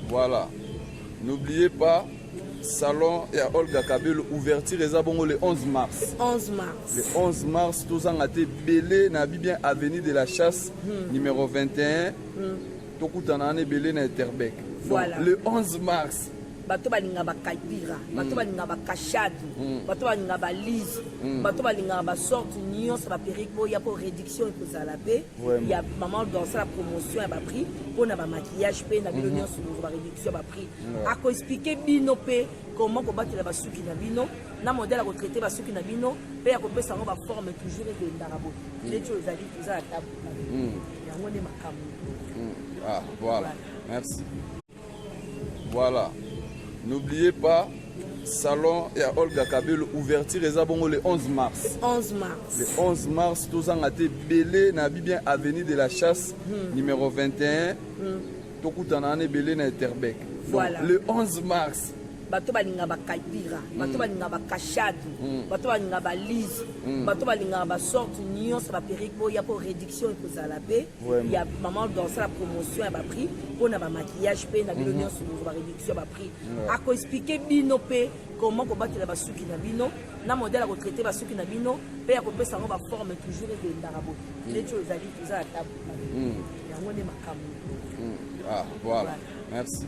Voilà. N'oubliez pas, salon et à Olga Kabelo, ouverture et zabongo le 11 mars. 11 mars. Le 11 mars, tous en été belé, na bien avenue de la Chasse, numéro 21. Tokutanane belé na Terbec. Voilà. Le 11 mars. Bato balinga bakaipira, bato balinga bakashadu, bato balinga balise, bato balinga ba sorte nyonso ba periko ya pour réduction et za la paix. Il y a maman dans la promotion à bas prix pour na ba maquillage pe na bilo nyonso ba réduction ba prix. A ko expliquer bino pe comment combattre ba suki na bino, na modèle à retraiter ba suki na bino, pe ya ko pesa ngo ba forme toujours de ndarabo. Les choses à dire ça à table. Ya ngone makamu. Ah, voilà. Merci. Voilà. N'oubliez pas, salon et à Olga Kabelo, ouverture et zabongo le 11 mars. 11 mars. Le 11 mars, tous en été belé, na bien avenue de la Chasse, numéro 21. Tokutanane belé na Terbec. Voilà. Le 11 mars. Bato balinga bakaipira, bato balinga bakashadu, bato balinga balise, bato balinga ba sorte nyonso ba periko ya pour réduction et za la paix. Il y a maman dans la promotion à bas prix pour na ba maquillage pe na bilo nyonso ba réduction ba prix. A ko expliquer bino pe comment combattre ba suki na bino, na modèle à retraiter ba suki na bino, pe ya ko pesa ngo ba forme toujours de ndarabo. Les choses à dire tout ça à table. Ya ngone makamu. Ah, voilà. Merci.